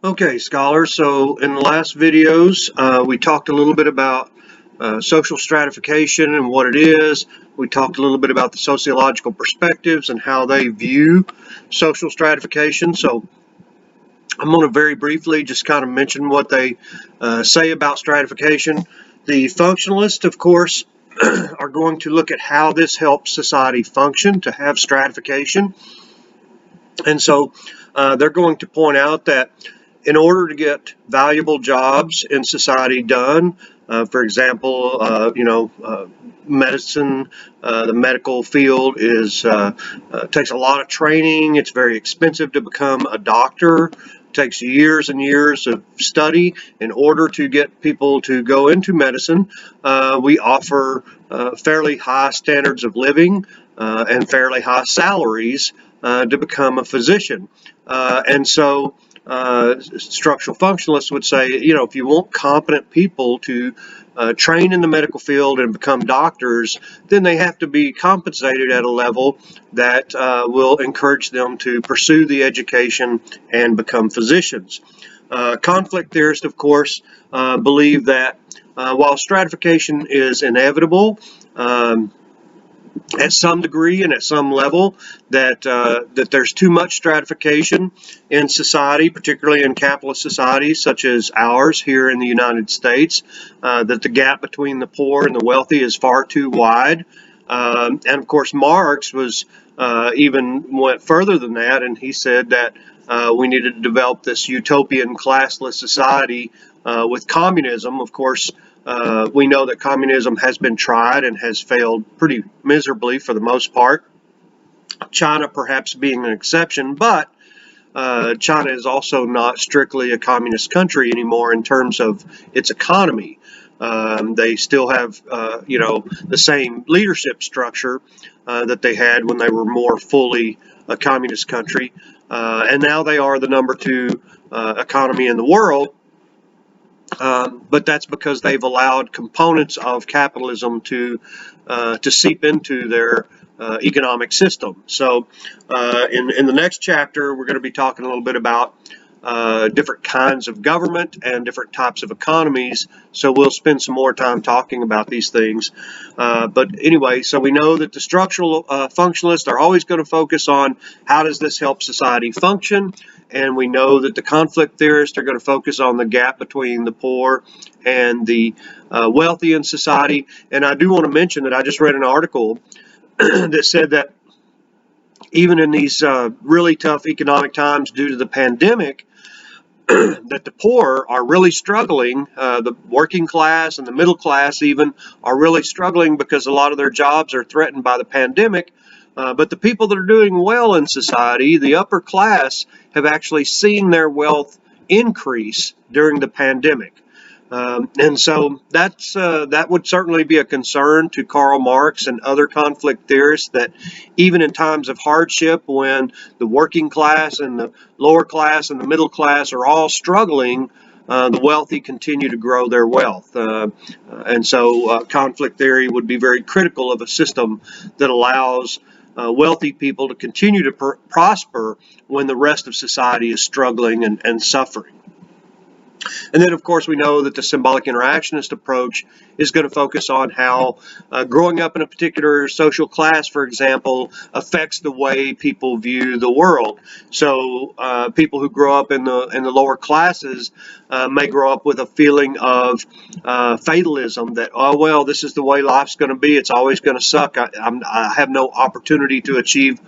Okay, scholars. So in the last videos, we talked a little bit about social stratification and what it is. We talked a little bit about the sociological perspectives and how they view social stratification. So I'm going to very briefly just kind of mention what they say about stratification. The functionalists, of course, are going to look at how this helps society function to have stratification. And so they're going to point out that in order to get valuable jobs in society done, for example, medicine, the medical field takes a lot of training. It's very expensive to become a doctor. It takes years and years of study in order to get people to go into medicine. We offer fairly high standards of living and fairly high salaries to become a physician. And so structural functionalists would say, if you want competent people to train in the medical field and become doctors, then they have to be compensated at a level that will encourage them to pursue the education and become physicians. Conflict theorists, of course, believe that while stratification is inevitable, at some degree and at some level, that there's too much stratification in society, particularly in capitalist societies such as ours here in the United States, that the gap between the poor and the wealthy is far too wide. And of course, Marx even went further than that, and he said that we needed to develop this utopian classless society with communism. Of course, we know that communism has been tried and has failed pretty miserably for the most part. China perhaps being an exception, but China is also not strictly a communist country anymore in terms of its economy. They still have, the same leadership structure that they had when they were more fully a communist country. And now they are the number 2 economy in the world. But that's because they've allowed components of capitalism to seep into their economic system. So in the next chapter, we're going to be talking a little bit about different kinds of government and different types of economies. So we'll spend some more time talking about these things. But anyway, so we know that the structural functionalists are always going to focus on how does this help society function. And we know that the conflict theorists are going to focus on the gap between the poor and the wealthy in society. And I do want to mention that I just read an article that said that even in these really tough economic times due to the pandemic, that the poor are really struggling. The working class and the middle class even are really struggling because a lot of their jobs are threatened by the pandemic. But the people that are doing well in society, the upper class, have actually seen their wealth increase during the pandemic. And so that would certainly be a concern to Karl Marx and other conflict theorists, that even in times of hardship, when the working class and the lower class and the middle class are all struggling, the wealthy continue to grow their wealth. And so conflict theory would be very critical of a system that allows wealthy people to continue to prosper when the rest of society is struggling and suffering. And then, of course, we know that the symbolic interactionist approach is going to focus on how growing up in a particular social class, for example, affects the way people view the world. So people who grow up in the lower classes may grow up with a feeling of fatalism, that, oh, well, this is the way life's going to be. It's always going to suck. I have no opportunity to achieve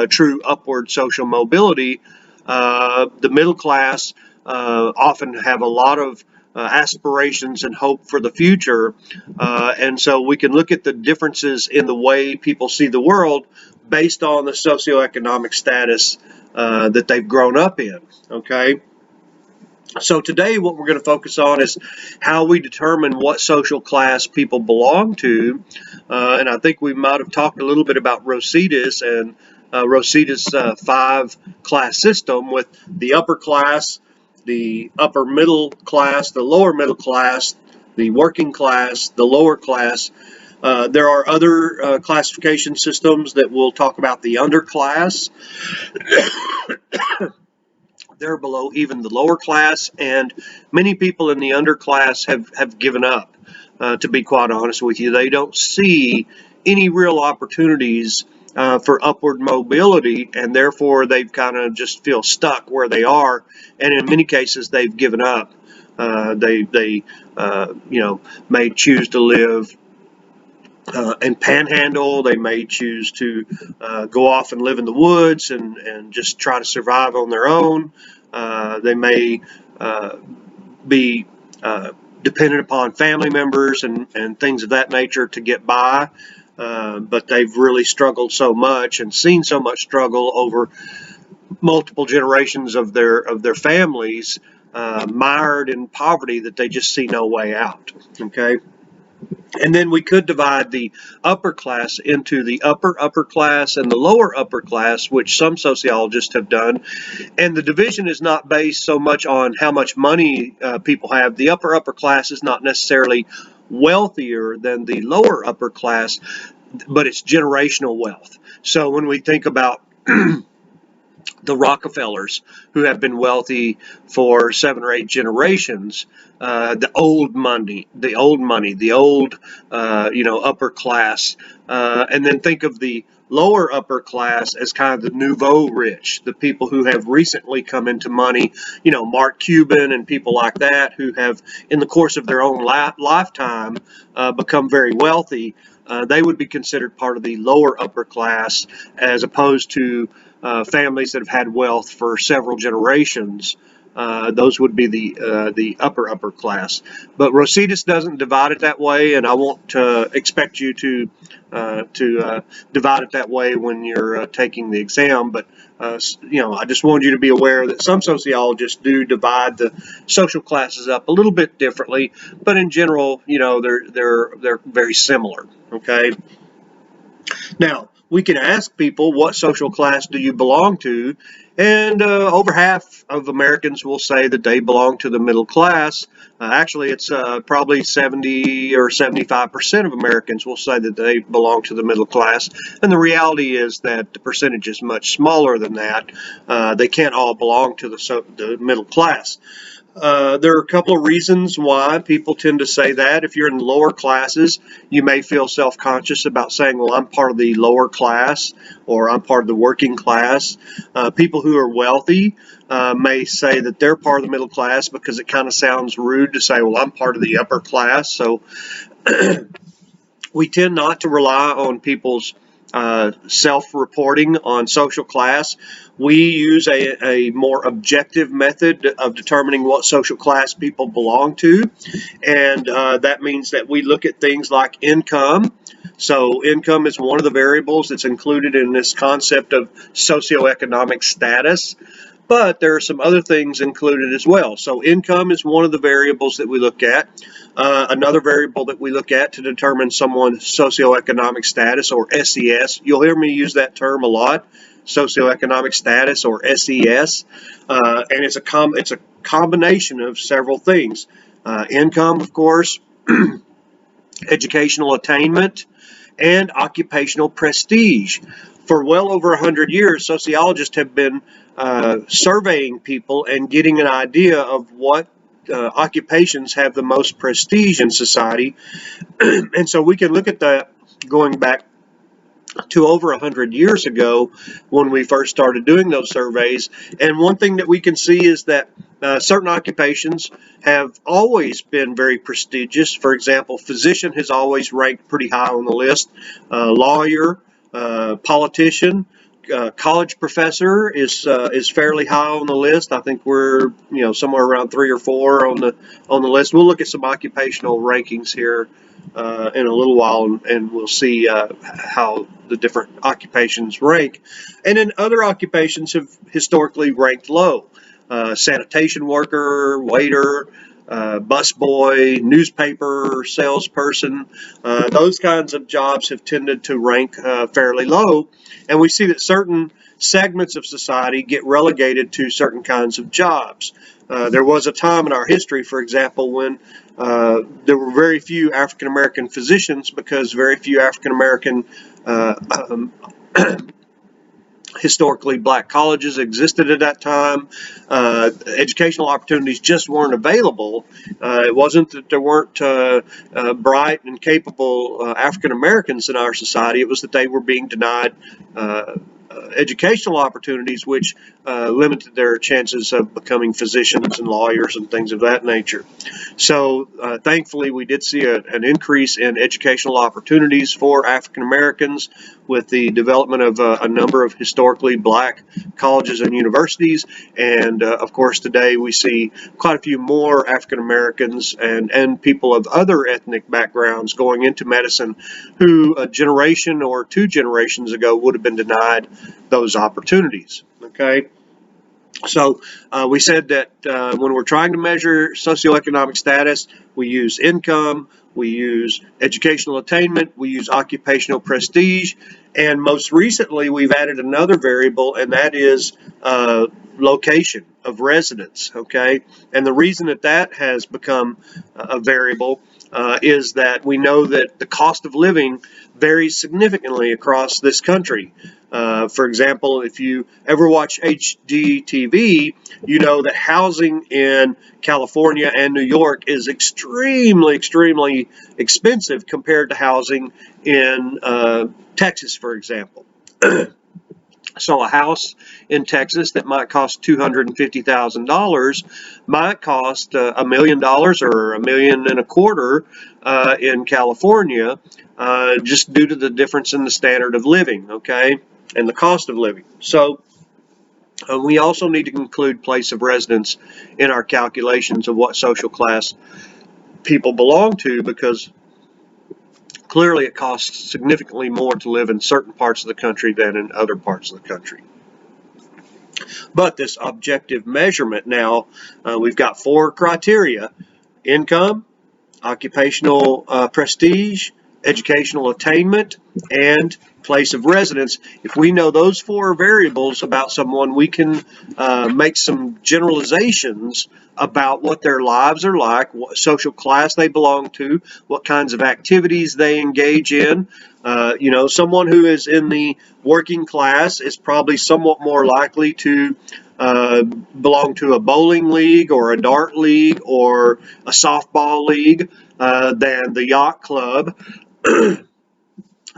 true upward social mobility. The middle class often have a lot of aspirations and hope for the future. And so we can look at the differences in the way people see the world based on the socioeconomic status that they've grown up in. Okay. So today what we're going to focus on is how we determine what social class people belong to. And I think we might have talked a little bit about Rosita's and Rosita's 5-class system, with the upper class, the upper middle class, the lower middle class, the working class, the lower class. There are other classification systems that will talk about the underclass. They're below even the lower class, and many people in the underclass have given up. To be quite honest with you, they don't see any real opportunities for upward mobility, and therefore they kind of just feel stuck where they are, and in many cases they've given up. They may choose to live and panhandle. They may choose to go off and live in the woods and just try to survive on their own. They may be dependent upon family members and things of that nature to get by. But they've really struggled so much and seen so much struggle over multiple generations of their families, mired in poverty, that they just see no way out. Okay. And then we could divide the upper class into the upper class and the lower class, which some sociologists have done. And the division is not based so much on how much money people have. The upper class is not necessarily wealthier than the upper class, but it's generational wealth. So when we think about the Rockefellers, who have been wealthy for 7 or 8 generations, the old money, upper class, and then think of the lower upper class as kind of the nouveau rich, the people who have recently come into money, Mark Cuban and people like that, who have, in the course of their own lifetime, become very wealthy. They would be considered part of the lower upper class, as opposed to families that have had wealth for several generations. Those would be the upper class. But Rossetus doesn't divide it that way, and I won't expect you to divide it that way when you're taking the exam. But I just wanted you to be aware that some sociologists do divide the social classes up a little bit differently, but in general, they're very similar. Okay. Now, we can ask people, what social class do you belong to? And over half of Americans will say that they belong to the middle class. Actually, it's probably 70 or 75% of Americans will say that they belong to the middle class. And the reality is that the percentage is much smaller than that. They can't all belong to the middle class. There are a couple of reasons why people tend to say that. If you're in the lower classes, you may feel self-conscious about saying, well, I'm part of the lower class, or I'm part of the working class. People who are wealthy may say that they're part of the middle class because it kind of sounds rude to say, well, I'm part of the upper class. So we tend not to rely on people's self-reporting on social class. We use a more objective method of determining what social class people belong to, and that means that we look at things like income. So income is one of the variables that's included in this concept of socioeconomic status. But there are some other things included as well. So income is one of the variables that we look at. Another variable that we look at to determine someone's socioeconomic status, or SES. You'll hear me use that term a lot, socioeconomic status, or SES. And it's a combination of several things. Income, of course, educational attainment, and occupational prestige. For well over 100 years, sociologists have been surveying people and getting an idea of what occupations have the most prestige in society. And so we can look at that going back to over 100 years ago when we first started doing those surveys. And one thing that we can see is that certain occupations have always been very prestigious. For example, physician has always ranked pretty high on the list. Lawyer, politician, college professor is fairly high on the list. I think we're somewhere around 3 or 4 on the list. We'll look at some occupational rankings here in a little while, and we'll see how the different occupations rank. And then other occupations have historically ranked low. Sanitation worker, waiter, busboy, newspaper salesperson, those kinds of jobs have tended to rank fairly low. And we see that certain segments of society get relegated to certain kinds of jobs. There was a time in our history, for example, when there were very few African American physicians, because very few African American historically black colleges existed at that time. Educational opportunities just weren't available. It wasn't that there weren't bright and capable African Americans in our society. It was that they were being denied educational opportunities, which limited their chances of becoming physicians and lawyers and things of that nature. So thankfully, we did see an increase in educational opportunities for African Americans with the development of a number of historically black colleges and universities. And of course, today we see quite a few more African Americans and people of other ethnic backgrounds going into medicine who a generation or 2 generations ago would have been denied those opportunities. Okay. So we said that when we're trying to measure socioeconomic status, we use income, we use educational attainment, we use occupational prestige, and most recently we've added another variable, and that is location of residence. Okay, and the reason that that has become a variable is that we know that the cost of living varies significantly across this country. For example, if you ever watch HGTV, you know that housing in California and New York is extremely, extremely expensive compared to housing in Texas, for example. So a house in Texas that might cost $250,000 might cost $1 million or $1.25 million in California, just due to the difference in the standard of living, okay, and the cost of living. So we also need to include place of residence in our calculations of what social class people belong to, because clearly it costs significantly more to live in certain parts of the country than in other parts of the country. But this objective measurement now, we've got 4 criteria: income, occupational prestige, educational attainment, and place of residence. If we know those 4 variables about someone, we can make some generalizations about what their lives are like, what social class they belong to, what kinds of activities they engage in. Someone who is in the working class is probably somewhat more likely to belong to a bowling league or a dart league or a softball league than the yacht club.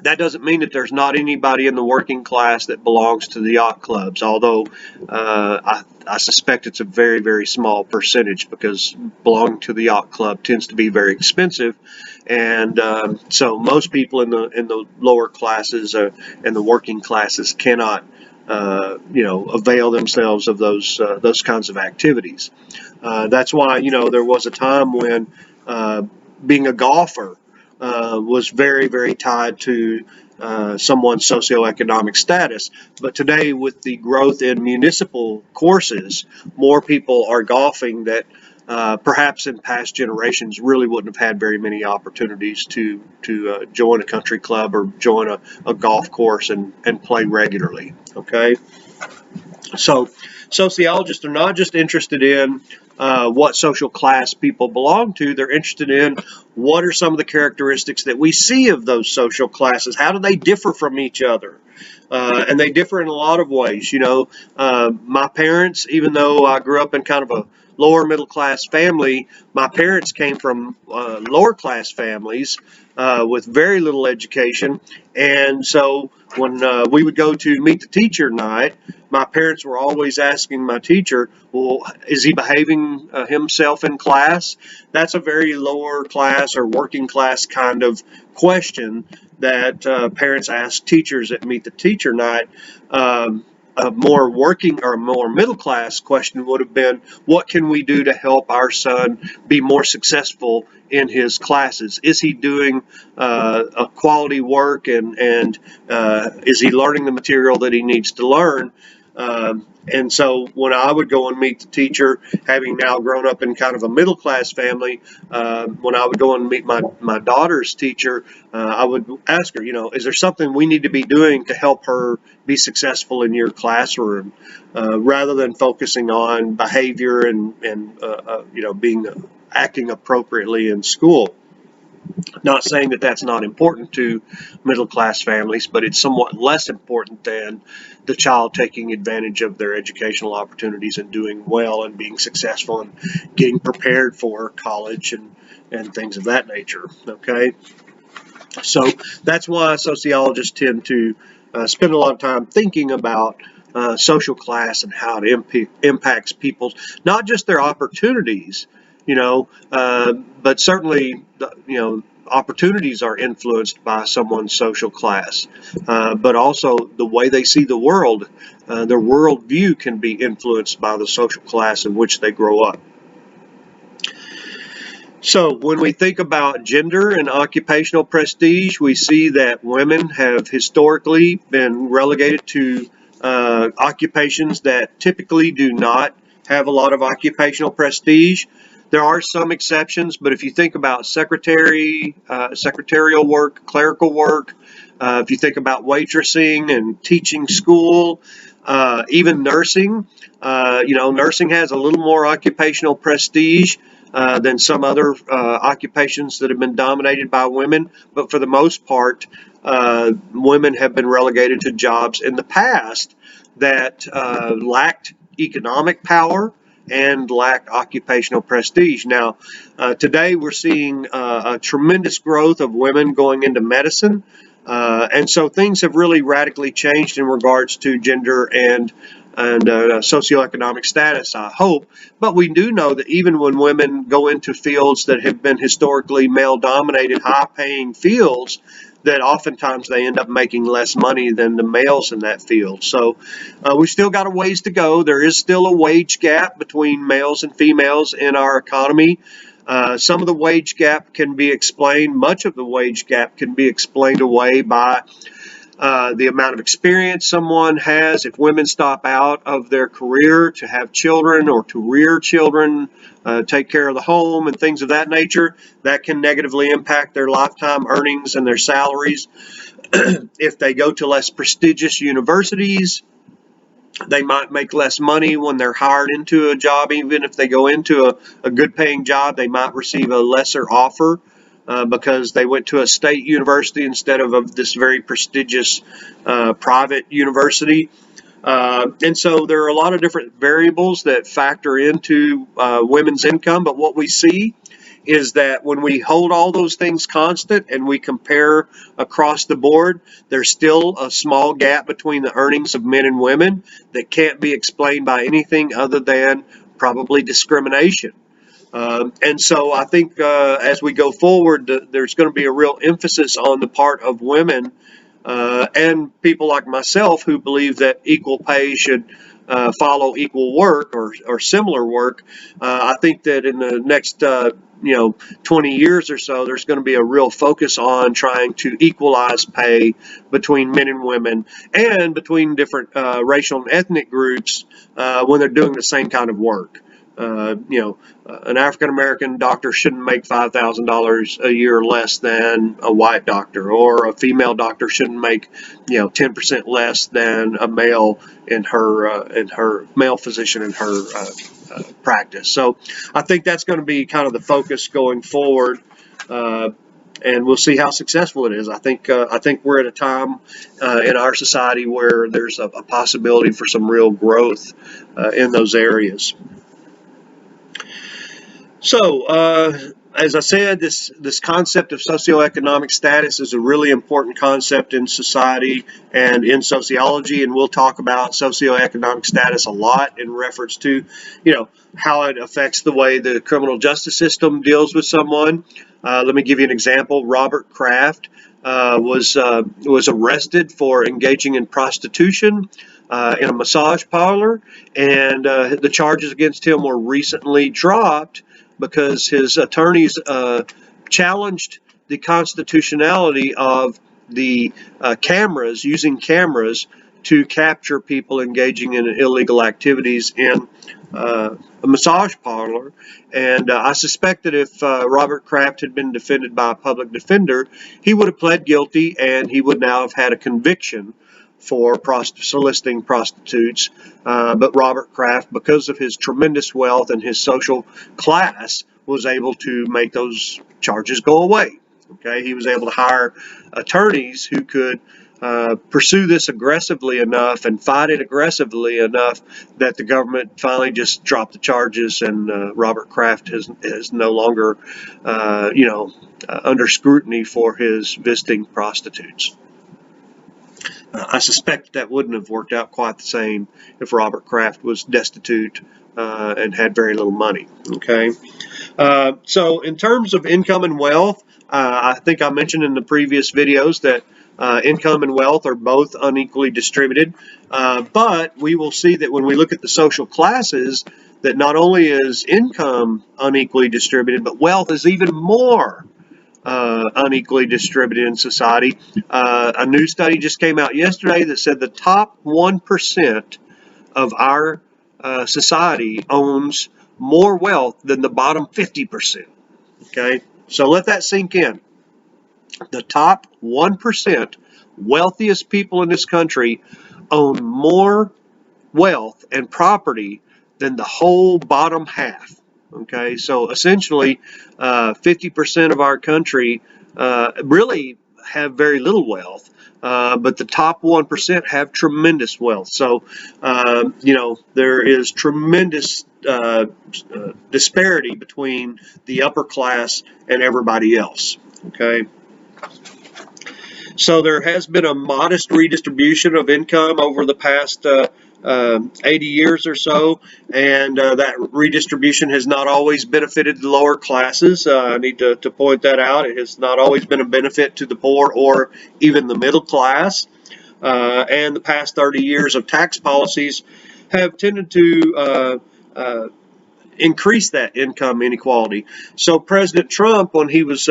That doesn't mean that there's not anybody in the working class that belongs to the yacht clubs, although I suspect it's a very, very small percentage, because belonging to the yacht club tends to be very expensive. And so most people in the lower classes and the working classes cannot avail themselves of those kinds of activities. That's why there was a time when being a golfer was very, very tied to someone's socioeconomic status. But today, with the growth in municipal courses, more people are golfing that perhaps in past generations really wouldn't have had very many opportunities to join a country club or join a golf course and play regularly. Okay, so sociologists are not just interested in what social class people belong to. They're interested in what are some of the characteristics that we see of those social classes. How do they differ from each other? And they differ in a lot of ways. My parents, even though I grew up in kind of a lower middle class family, my parents came from lower class families with very little education. And so when we would go to meet the teacher night, my parents were always asking my teacher, well, is he behaving himself in class? That's a very lower class or working class kind of question that parents ask teachers at meet the teacher night. A more working or more middle class question would have been, what can we do to help our son be more successful in his classes? Is he doing a quality work, and is he learning the material that he needs to learn? And so when I would go and meet the teacher, having now grown up in kind of a middle class family, when I would go and meet my daughter's teacher, I would ask her, is there something we need to be doing to help her be successful in your classroom, rather than focusing on behavior and acting appropriately in school. Not saying that that's not important to middle class families, but it's somewhat less important than the child taking advantage of their educational opportunities and doing well and being successful and getting prepared for college and things of that nature. Okay, so that's why sociologists tend to spend a lot of time thinking about social class and how it impacts people's, not just their opportunities, but certainly, opportunities are influenced by someone's social class, but also the way they see the world. Their worldview can be influenced by the social class in which they grow up. So when we think about gender and occupational prestige, we see that women have historically been relegated to occupations that typically do not have a lot of occupational prestige. There are some exceptions, but if you think about secretarial work, clerical work, if you think about waitressing and teaching school, even nursing, nursing has a little more occupational prestige than some other occupations that have been dominated by women. But for the most part, women have been relegated to jobs in the past that lacked economic power and lacked occupational prestige. Now, today we're seeing a tremendous growth of women going into medicine. And so things have really radically changed in regards to gender and socioeconomic status, I hope. But we do know that even when women go into fields that have been historically male-dominated, high-paying fields, that oftentimes they end up making less money than the males in that field. So we still got a ways to go. There is still a wage gap between males and females in our economy. Some of the wage gap can be explained, much of the wage gap can be explained away by the amount of experience someone has. If women stop out of their career to have children or to rear children, take care of the home and things of that nature, that can negatively impact their lifetime earnings and their salaries. If they go to less prestigious universities, they might make less money when they're hired into a job. Even if they go into a good paying job, they might receive a lesser offer because they went to a state university instead of this very prestigious private university. And so there are a lot of different variables that factor into women's income. But what we see is that when we hold all those things constant and we compare across the board, there's still a small gap between the earnings of men and women that can't be explained by anything other than probably discrimination. And so I think as we go forward, there's going to be a real emphasis on the part of women and people like myself who believe that equal pay should follow equal work or similar work. I think that in the next 20 years or so, there's going to be a real focus on trying to equalize pay between men and women and between different racial and ethnic groups when they're doing the same kind of work. An African-American doctor shouldn't make $5,000 a year less than a white doctor, or a female doctor shouldn't make, 10% less than a male in her male physician in her practice. So I think that's going to be kind of the focus going forward. And we'll see how successful it is. I think we're at a time in our society where there's a possibility for some real growth in those areas. So, as I said, this concept of socioeconomic status is a really important concept in society and in sociology, and we'll talk about socioeconomic status a lot in reference to, how it affects the way the criminal justice system deals with someone. Let me give you an example. Robert Kraft was arrested for engaging in prostitution in a massage parlor, and the charges against him were recently dropped because his attorneys challenged the constitutionality of the using cameras to capture people engaging in illegal activities in a massage parlor. And I suspect that if Robert Kraft had been defended by a public defender, he would have pled guilty and he would now have had a conviction for soliciting prostitutes. But Robert Kraft, because of his tremendous wealth and his social class, was able to make those charges go away. Okay, he was able to hire attorneys who could pursue this aggressively enough and fight it aggressively enough that the government finally just dropped the charges, and Robert Kraft is no longer, under scrutiny for his visiting prostitutes. I suspect that wouldn't have worked out quite the same if Robert Kraft was destitute and had very little money. Okay, so in terms of income and wealth, I think I mentioned in the previous videos that income and wealth are both unequally distributed, but we will see that when we look at the social classes, that not only is income unequally distributed, but wealth is even more unequally distributed in society. A new study just came out yesterday that said the top 1% of our society owns more wealth than the bottom 50%. Okay, so let that sink in. The top 1% wealthiest people in this country own more wealth and property than the whole bottom half. Okay, so essentially 50% of our country really have very little wealth, but the top 1% have tremendous wealth. So, there is tremendous disparity between the upper class and everybody else. Okay. So there has been a modest redistribution of income over the past 80 years or so, and that redistribution has not always benefited the lower classes. I need to point that out. It has not always been a benefit to the poor or even the middle class. And the past 30 years of tax policies have tended to increase that income inequality. So President Trump, when he was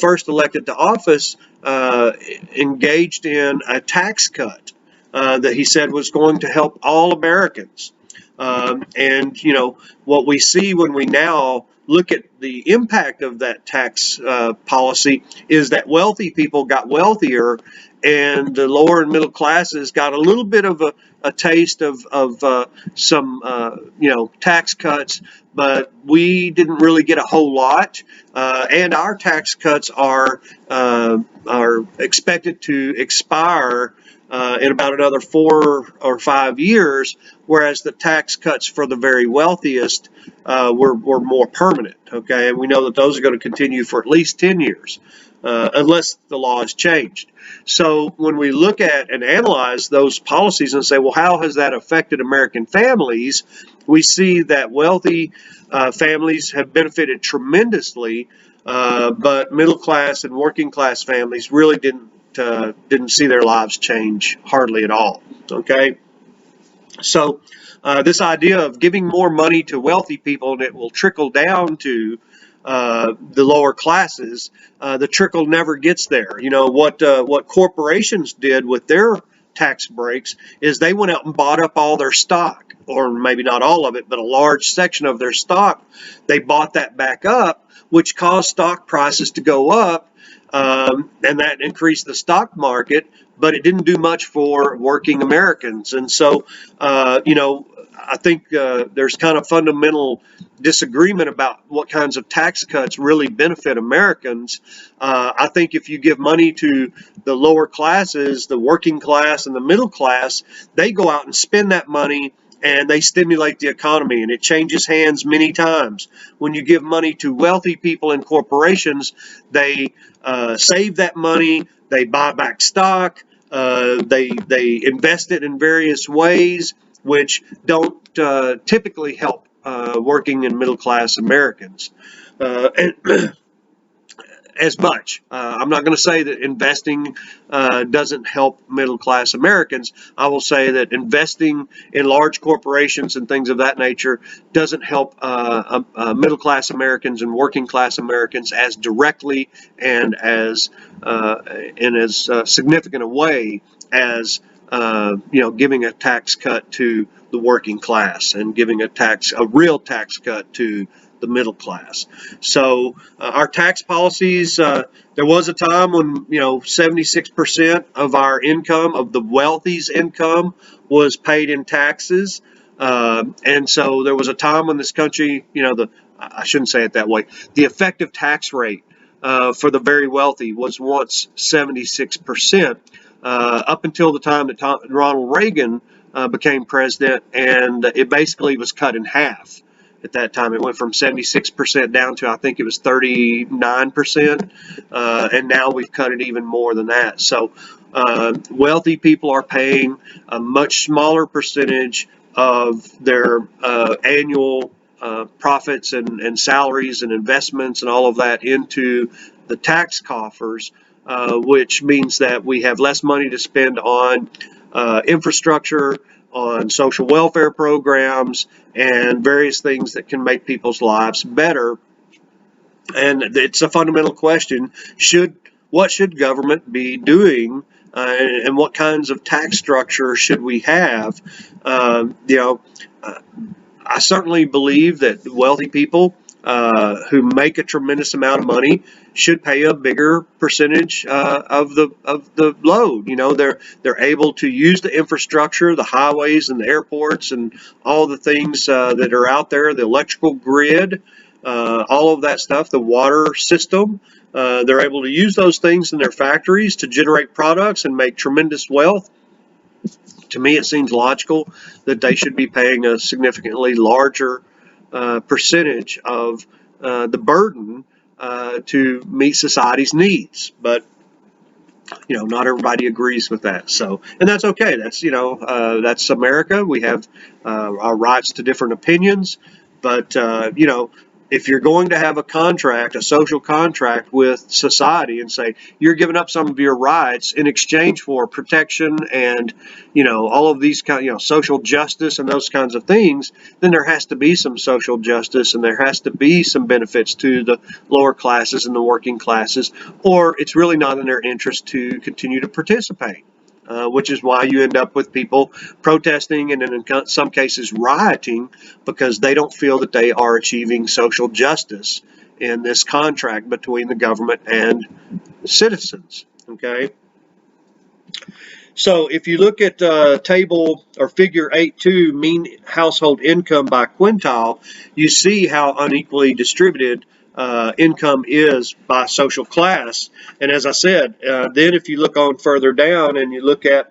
first elected to office, engaged in a tax cut that he said was going to help all Americans. And what we see when we now look at the impact of that tax policy is that wealthy people got wealthier, and the lower and middle classes got a little bit of a taste of some tax cuts, but we didn't really get a whole lot. And our tax cuts are expected to expire in about another 4 or 5 years, whereas the tax cuts for the very wealthiest were more permanent. Okay, and we know that those are going to continue for at least 10 years. Unless the law is changed. So when we look at and analyze those policies and say, well, how has that affected American families? We see that wealthy families have benefited tremendously, but middle class and working class families really didn't see their lives change hardly at all. Okay, so this idea of giving more money to wealthy people and it will trickle down to the lower classes, the trickle never gets there. What corporations did with their tax breaks is they went out and bought up all their stock, or maybe not all of it, but a large section of their stock. They bought that back up, which caused stock prices to go up, and that increased the stock market, but it didn't do much for working Americans. And so, I think there's kind of fundamental disagreement about what kinds of tax cuts really benefit Americans. I think if you give money to the lower classes, the working class and the middle class, they go out and spend that money and they stimulate the economy, and it changes hands many times. When you give money to wealthy people and corporations, they save that money, they buy back stock, they invest it in various ways, which don't typically help working and middle class Americans as much. I'm not going to say that investing doesn't help middle class Americans. I will say that investing in large corporations and things of that nature doesn't help middle class Americans and working class Americans as directly and as in as significant a way as giving a tax cut to the working class and giving a real tax cut to the middle class. So our tax policies, there was a time when 76% of our income, of the wealthy's income, was paid in taxes, and so there was a time when this country, I shouldn't say it that way, the effective tax rate for the very wealthy was once 76%, up until the time that Ronald Reagan became president, and it basically was cut in half. At that time, it went from 76% down to, I think it was 39%, and now we've cut it even more than that. So wealthy people are paying a much smaller percentage of their annual profits and salaries and investments and all of that into the tax coffers, which means that we have less money to spend on infrastructure, on social welfare programs, and various things that can make people's lives better. And it's a fundamental question: what should government be doing, and what kinds of tax structure should we have? You know, I certainly believe that wealthy people who make a tremendous amount of money should pay a bigger percentage of the load. You know, they're able to use the infrastructure, the highways and the airports and all the things that are out there, the electrical grid, all of that stuff, the water system. They're able to use those things in their factories to generate products and make tremendous wealth. To me, it seems logical that they should be paying a significantly larger percentage of the burden to meet society's needs. But you know, not everybody agrees with that. So, and that's okay. That's that's America. We have our rights to different opinions. But you know, if you're going to have a contract, a social contract with society, and say you're giving up some of your rights in exchange for protection and all of these kind, social justice and those kinds of things, then there has to be some social justice and there has to be some benefits to the lower classes and the working classes, or it's really not in their interest to continue to participate. Which is why you end up with people protesting and in some cases rioting because they don't feel that they are achieving social justice in this contract between the government and citizens. Okay. So if you look at table or figure 8.2, mean household income by quintile, you see how unequally distributed income is by social class. And as I said, then if you look on further down and you look at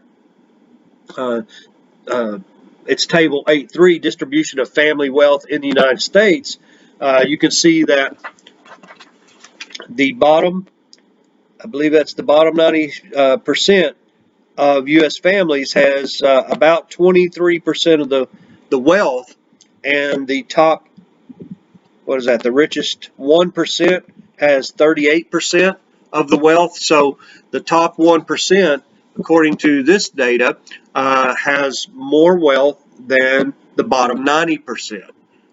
it's table 8.3, distribution of family wealth in the United States, you can see that the bottom, I believe that's the bottom 90% of U.S. families has about 23% of the wealth, and the top, what is that, the richest 1% has 38% of the wealth. So the top 1%, according to this data, has more wealth than the bottom 90%.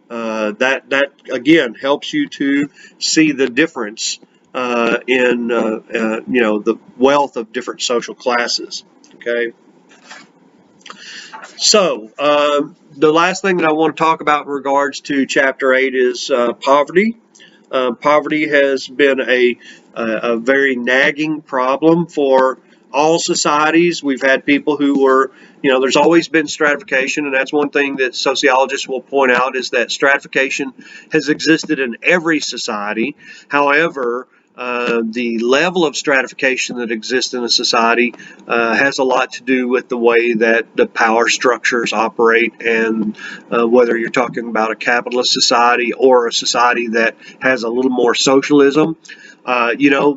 That again helps you to see the difference in the wealth of different social classes. Okay. So the last thing that I want to talk about in regards to Chapter 8 is poverty. Poverty has been a very nagging problem for all societies. We've had people who were, there's always been stratification, and that's one thing that sociologists will point out is that stratification has existed in every society. However, the level of stratification that exists in a society has a lot to do with the way that the power structures operate, and whether you're talking about a capitalist society or a society that has a little more socialism.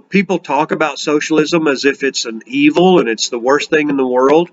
People talk about socialism as if it's an evil and it's the worst thing in the world.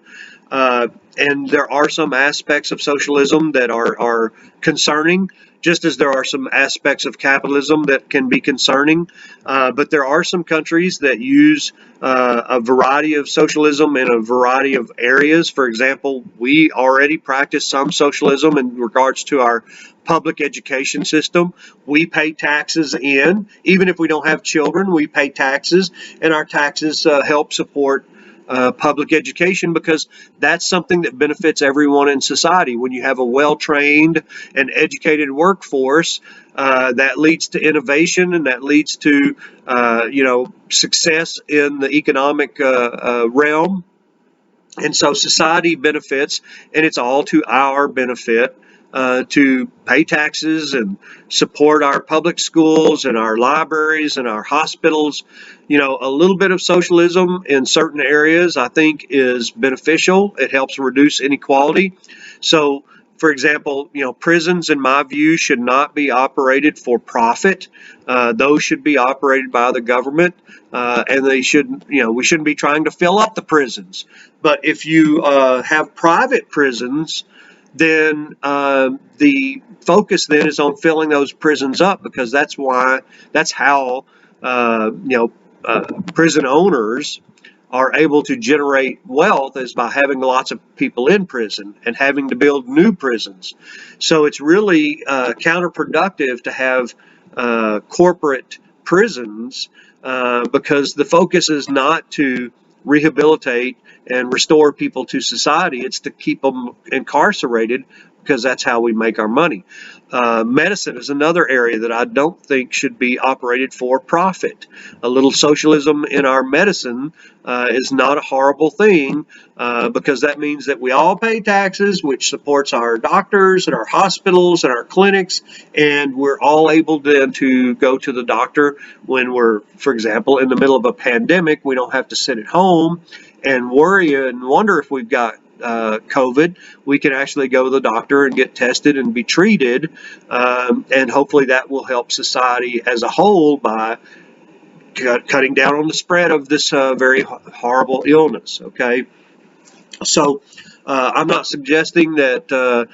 And there are some aspects of socialism that are concerning, just as there are some aspects of capitalism that can be concerning. But there are some countries that use a variety of socialism in a variety of areas. For example, we already practice some socialism in regards to our public education system. We pay taxes in, even if we don't have children, we pay taxes, and our taxes help support public education, because that's something that benefits everyone in society. When you have a well-trained and educated workforce, that leads to innovation, and that leads to success in the economic realm. And so society benefits, and it's all to our benefit to pay taxes and support our public schools and our libraries and our hospitals. A little bit of socialism in certain areas I think is beneficial. It helps reduce inequality. So, for example, prisons, in my view, should not be operated for profit. Those should be operated by the government, and they shouldn't. We shouldn't be trying to fill up the prisons. But if you have private prisons, then the focus then is on filling those prisons up, because that's how prison owners are able to generate wealth, is by having lots of people in prison and having to build new prisons. So it's really counterproductive to have corporate prisons, because the focus is not to rehabilitate and restore people to society. It's to keep them incarcerated, because that's how we make our money. Medicine is another area that I don't think should be operated for profit. A little socialism in our medicine is not a horrible thing, because that means that we all pay taxes, which supports our doctors and our hospitals and our clinics, and we're all able then to go to the doctor when we're, for example, in the middle of a pandemic. We don't have to sit at home and worry and wonder if we've got COVID. We can actually go to the doctor and get tested and be treated, and hopefully that will help society as a whole by cutting down on the spread of this very horrible illness. Okay, so I'm not suggesting that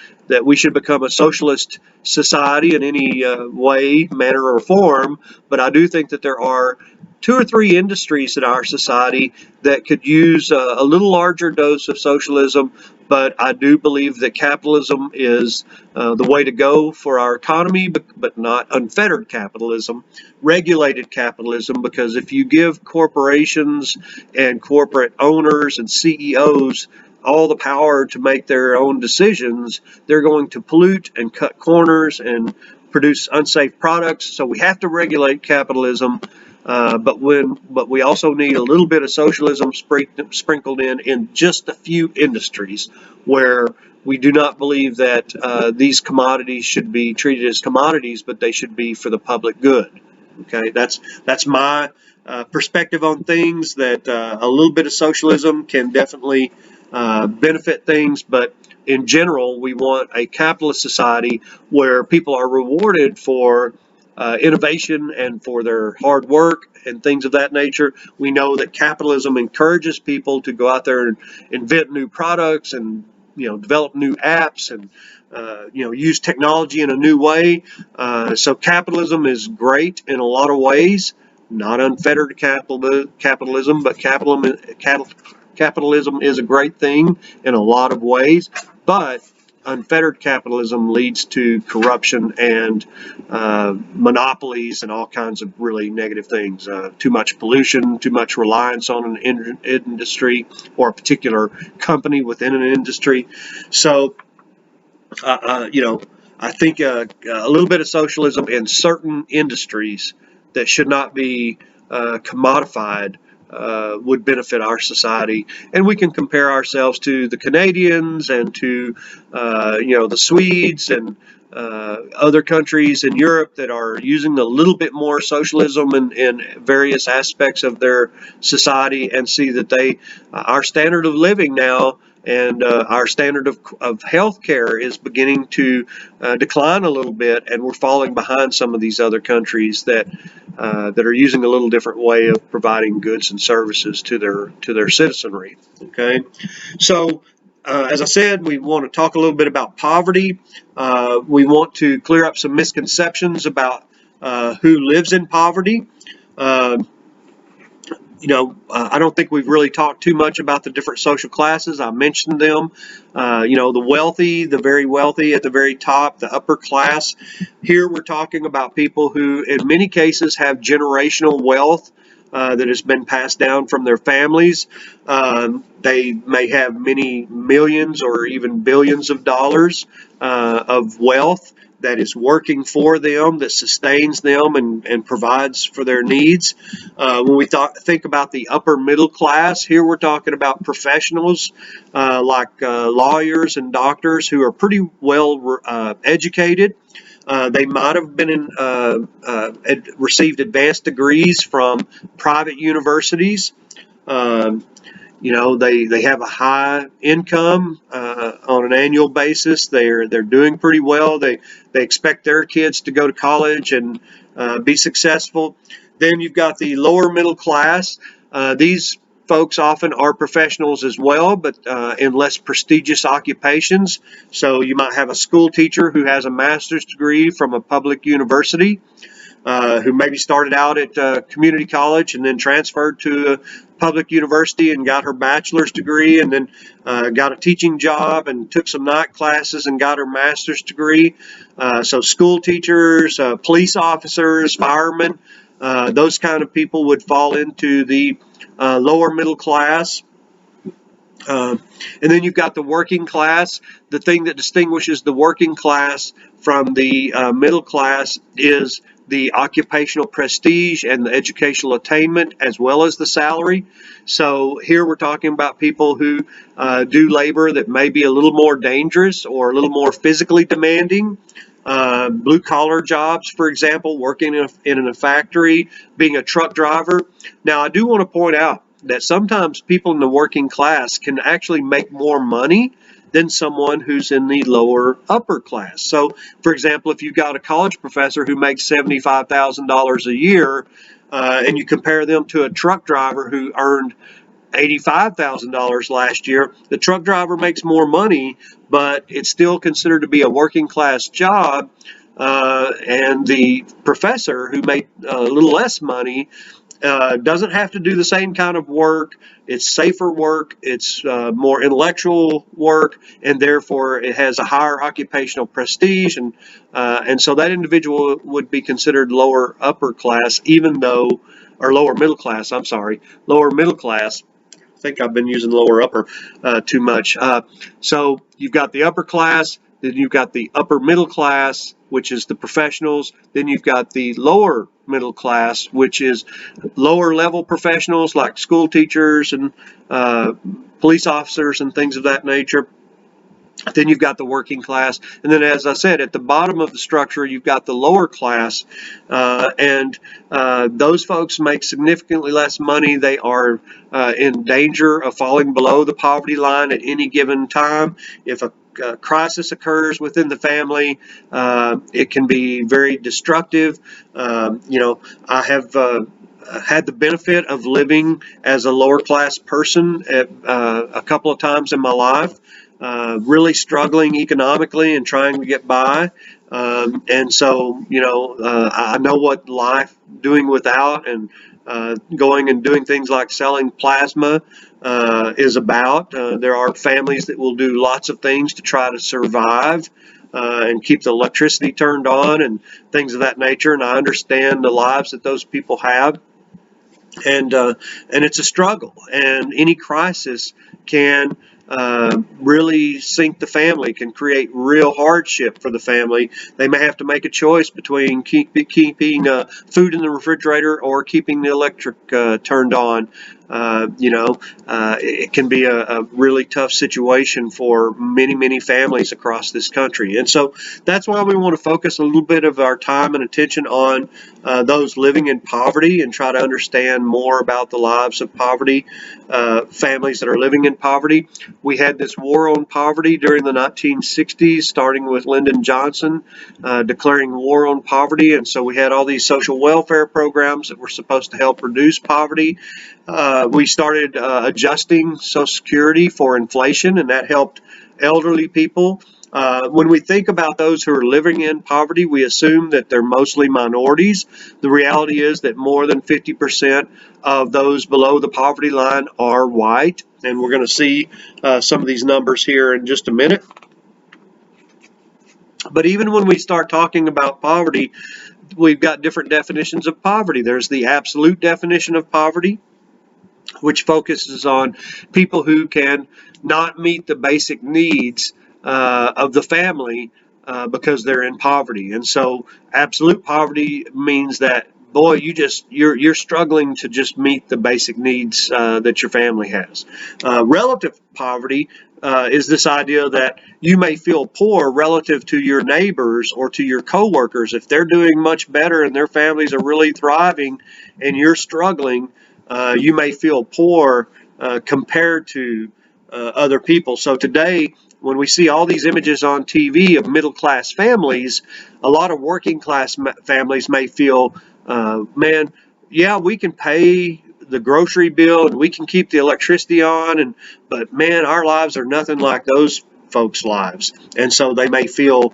we should become a socialist society in any way, manner, or form, but I do think that there are 2 or 3 industries in our society that could use a little larger dose of socialism. But I do believe that capitalism is the way to go for our economy, but not unfettered capitalism, regulated capitalism, because if you give corporations and corporate owners and CEOs all the power to make their own decisions, they're going to pollute and cut corners and produce unsafe products. So we have to regulate capitalism, but we also need a little bit of socialism sprinkled in just a few industries where we do not believe that these commodities should be treated as commodities, but they should be for the public good. Okay, that's my perspective on things. That a little bit of socialism can definitely benefit things, but in general, we want a capitalist society where people are rewarded for innovation and for their hard work and things of that nature. We know that capitalism encourages people to go out there and invent new products and develop new apps and use technology in a new way. So capitalism is great in a lot of ways. Not unfettered capitalism, but capitalism is a great thing in a lot of ways. But unfettered capitalism leads to corruption and monopolies and all kinds of really negative things. Too much pollution, too much reliance on an industry or a particular company within an industry. So, I think a little bit of socialism in certain industries that should not be commodified would benefit our society. And we can compare ourselves to the Canadians and to the Swedes and other countries in Europe that are using a little bit more socialism in various aspects of their society, and see that our standard of living now and our standard of health care is beginning to decline a little bit, and we're falling behind some of these other countries that are using a little different way of providing goods and services to their citizenry. Okay, so as I said, we want to talk a little bit about poverty. We want to clear up some misconceptions about who lives in poverty. I don't think we've really talked too much about the different social classes. I mentioned them. The wealthy, the very wealthy at the very top, the upper class. Here we're talking about people who, in many cases, have generational wealth that has been passed down from their families. They may have many millions or even billions of dollars of wealth that is working for them, that sustains them and provides for their needs. When we think about the upper middle class, here we're talking about professionals like lawyers and doctors who are pretty well educated. They might have been received advanced degrees from private universities. Um, they have a high income on an annual basis. They're doing pretty well. They expect their kids to go to college and be successful. Then you've got the lower middle class. These folks often are professionals as well, but in less prestigious occupations. So you might have a school teacher who has a master's degree from a public university, who maybe started out at community college and then transferred to a public university and got her bachelor's degree, and then got a teaching job and took some night classes and got her master's degree. So school teachers, police officers, firemen, those kind of people would fall into the lower middle class. And then you've got the working class. The thing that distinguishes the working class from the middle class is the occupational prestige and the educational attainment, as well as the salary. So here we're talking about people who do labor that may be a little more dangerous or a little more physically demanding. Blue collar jobs, for example, working in a factory, being a truck driver. Now, I do want to point out that sometimes people in the working class can actually make more money than someone who's in the lower upper class. So, for example, if you've got a college professor who makes $75,000 a year, and you compare them to a truck driver who earned $85,000 last year, the truck driver makes more money, but it's still considered to be a working class job. And the professor who made a little less money doesn't have to do the same kind of work. It's safer work. It's more intellectual work, and therefore it has a higher occupational prestige, and so that individual would be considered lower upper class, even though, or lower middle class. I'm sorry, lower middle class. I think I've been using lower upper too much. So you've got the upper class, then you've got the upper middle class, which is the professionals. Then you've got the lower middle class, which is lower level professionals like school teachers and police officers and things of that nature. Then you've got the working class, and then, as I said, at the bottom of the structure, you've got the lower class, and those folks make significantly less money. They are in danger of falling below the poverty line at any given time. If a crisis occurs within the family, it can be very destructive. I have had the benefit of living as a lower class person a couple of times in my life. Really struggling economically and trying to get by. And so, I know what life doing without and going and doing things like selling plasma is about. There are families that will do lots of things to try to survive and keep the electricity turned on and things of that nature. And I understand the lives that those people have. And it's a struggle, and any crisis can really sink the family, can create real hardship for the family. They may have to make a choice between keeping food in the refrigerator or keeping the electric turned on. It can be a really tough situation for many families across this country. And so that's why we want to focus a little bit of our time and attention on those living in poverty and try to understand more about the lives of poverty, families that are living in poverty. We had this war on poverty during the 1960s, starting with Lyndon Johnson declaring war on poverty. And so we had all these social welfare programs that were supposed to help reduce poverty. We started adjusting Social Security for inflation, and that helped elderly people. When we think about those who are living in poverty, we assume that they're mostly minorities. The reality is that more than 50% of those below the poverty line are white, and we're going to see some of these numbers here in just a minute. But even when we start talking about poverty, we've got different definitions of poverty. There's the absolute definition of poverty, which focuses on people who can not meet the basic needs of the family because they're in poverty. And so absolute poverty means that, boy, you're struggling to just meet the basic needs that your family has. Relative poverty is this idea that you may feel poor relative to your neighbors or to your coworkers. If they're doing much better and their families are really thriving and you're struggling, you may feel poor compared to other people. So today, when we see all these images on TV of middle class families, a lot of working class families may feel, man, yeah, we can pay the grocery bill and we can keep the electricity on, but man, our lives are nothing like those folks' lives, and so they may feel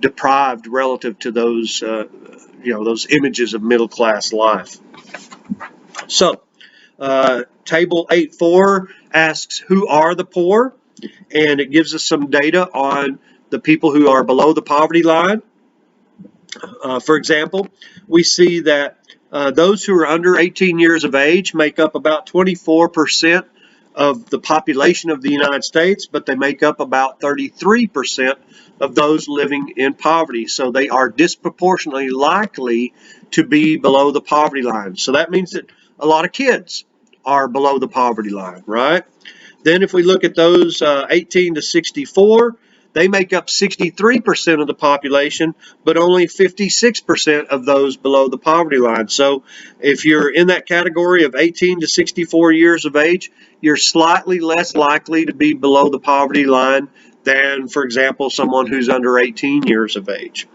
deprived relative to those those images of middle class life. So, Table 8.4 asks, who are the poor? And it gives us some data on the people who are below the poverty line. For example, we see that those who are under 18 years of age make up about 24% of the population of the United States, but they make up about 33% of those living in poverty. So they are disproportionately likely to be below the poverty line. So that means that a lot of kids are below the poverty line, right? Then if we look at those 18 to 64, they make up 63% of the population, but only 56% of those below the poverty line. So if you're in that category of 18 to 64 years of age, you're slightly less likely to be below the poverty line than, for example, someone who's under 18 years of age.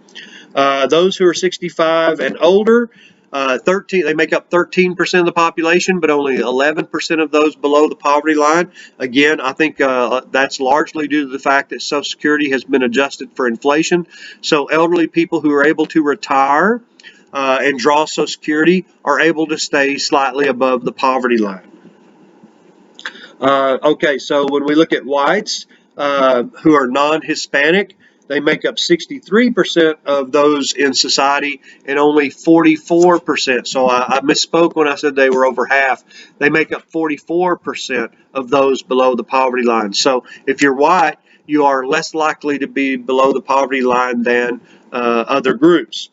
Those who are 65 and older, they make up 13% of the population, but only 11% of those below the poverty line. Again, I think that's largely due to the fact that Social Security has been adjusted for inflation. So elderly people who are able to retire and draw Social Security are able to stay slightly above the poverty line. Okay, so when we look at whites who are non-Hispanic, they make up 63% of those in society and only 44%. So I misspoke when I said they were over half. They make up 44% of those below the poverty line. So if you're white, you are less likely to be below the poverty line than other groups.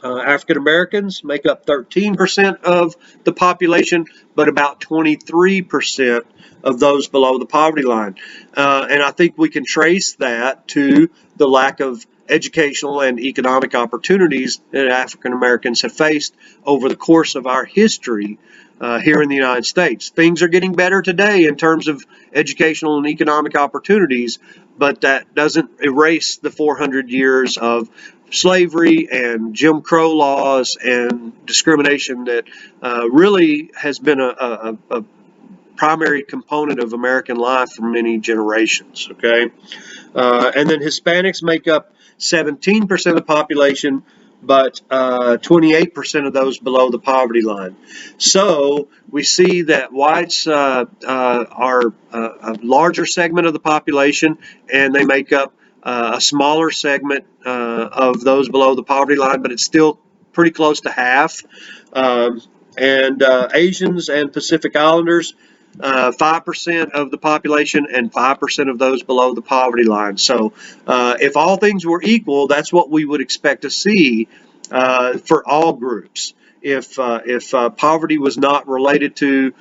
African Americans make up 13% of the population, but about 23% of those below the poverty line. And I think we can trace that to the lack of educational and economic opportunities that African Americans have faced over the course of our history here in the United States. Things are getting better today in terms of educational and economic opportunities, but that doesn't erase the 400 years of slavery and Jim Crow laws and discrimination that really has been a primary component of American life for many generations. Okay, and then Hispanics make up 17% of the population, but 28% of those below the poverty line. So we see that whites are a larger segment of the population, and they make up a smaller segment of those below the poverty line, but it's still pretty close to half. And Asians and Pacific Islanders, 5% of the population and 5% of those below the poverty line. So if all things were equal, that's what we would expect to see for all groups. If poverty was not related to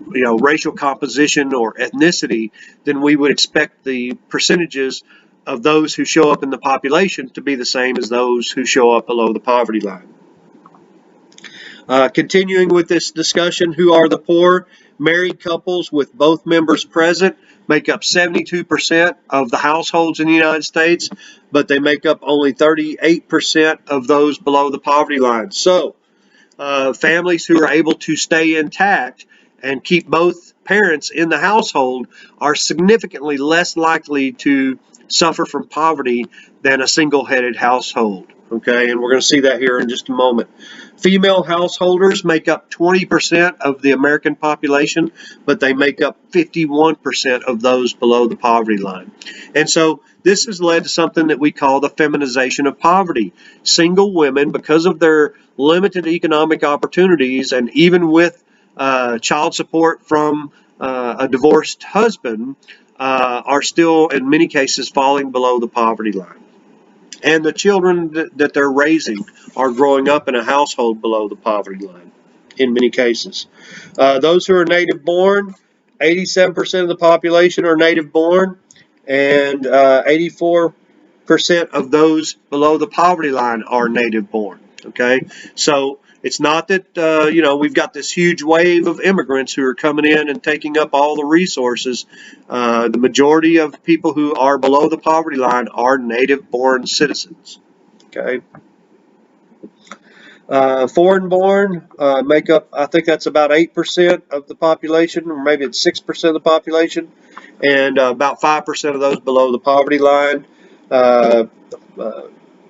racial composition or ethnicity, then we would expect the percentages of those who show up in the population to be the same as those who show up below the poverty line. Continuing with this discussion, who are the poor? Married couples with both members present make up 72% of the households in the United States, but they make up only 38% of those below the poverty line. So families who are able to stay intact and keep both parents in the household are significantly less likely to suffer from poverty than a single-headed household. Okay, and we're going to see that here in just a moment. Female householders make up 20% of the American population, but they make up 51% of those below the poverty line. And so this has led to something that we call the feminization of poverty. Single women, because of their limited economic opportunities, and even with child support from a divorced husband, are still, in many cases, falling below the poverty line. And the children that they're raising are growing up in a household below the poverty line in many cases. Those who are native born, 87% of the population are native born, and 84% of those below the poverty line are native born. Okay, so it's not that we've got this huge wave of immigrants who are coming in and taking up all the resources. The majority of people who are below the poverty line are native born citizens. Okay. Foreign born make up, I think that's about 8% of the population, or maybe it's 6% of the population, and about 5% of those below the poverty line. Uh, uh,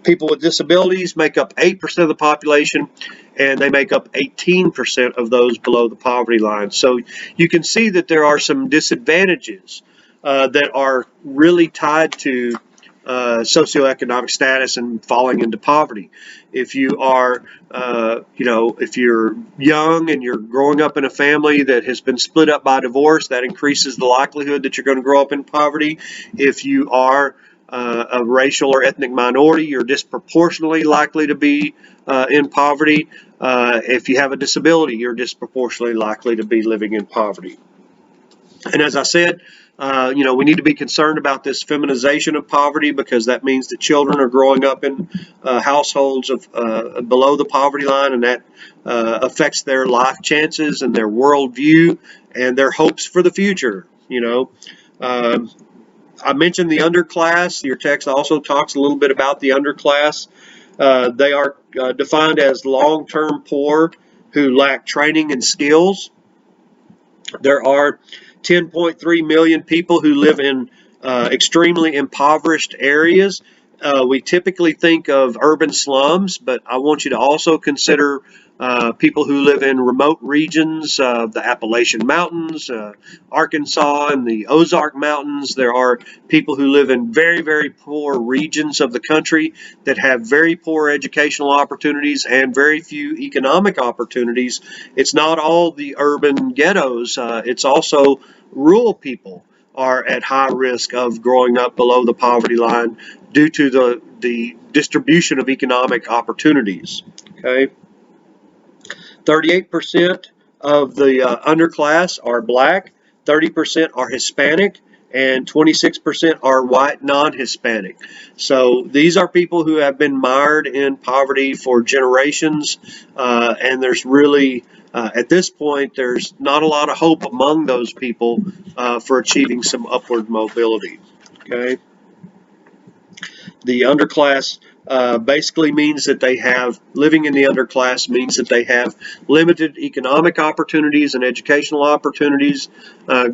People with disabilities make up 8% of the population, and they make up 18% of those below the poverty line. So you can see that there are some disadvantages that are really tied to socioeconomic status and falling into poverty. If you are, if you're young and you're growing up in a family that has been split up by divorce, that increases the likelihood that you're going to grow up in poverty. If you are a racial or ethnic minority, you're disproportionately likely to be in poverty. If you have a disability, you're disproportionately likely to be living in poverty. And as I said, we need to be concerned about this feminization of poverty, because that means that children are growing up in households of below the poverty line, and that affects their life chances and their worldview and their hopes for the future. I mentioned the underclass. Your text also talks a little bit about the underclass. They are defined as long-term poor who lack training and skills. There are 10.3 million people who live in extremely impoverished areas. We typically think of urban slums, but I want you to also consider people who live in remote regions of the Appalachian Mountains, Arkansas, and the Ozark Mountains. There are people who live in very, very poor regions of the country that have very poor educational opportunities and very few economic opportunities. It's not all the urban ghettos, it's also rural people are at high risk of growing up below the poverty line due to the distribution of economic opportunities. Okay. 38% of the underclass are black, 30% are Hispanic, and 26% are white non-Hispanic. So these are people who have been mired in poverty for generations, and there's really, at this point, there's not a lot of hope among those people for achieving some upward mobility. Okay. The underclass basically means that living in the underclass means that they have limited economic opportunities and educational opportunities,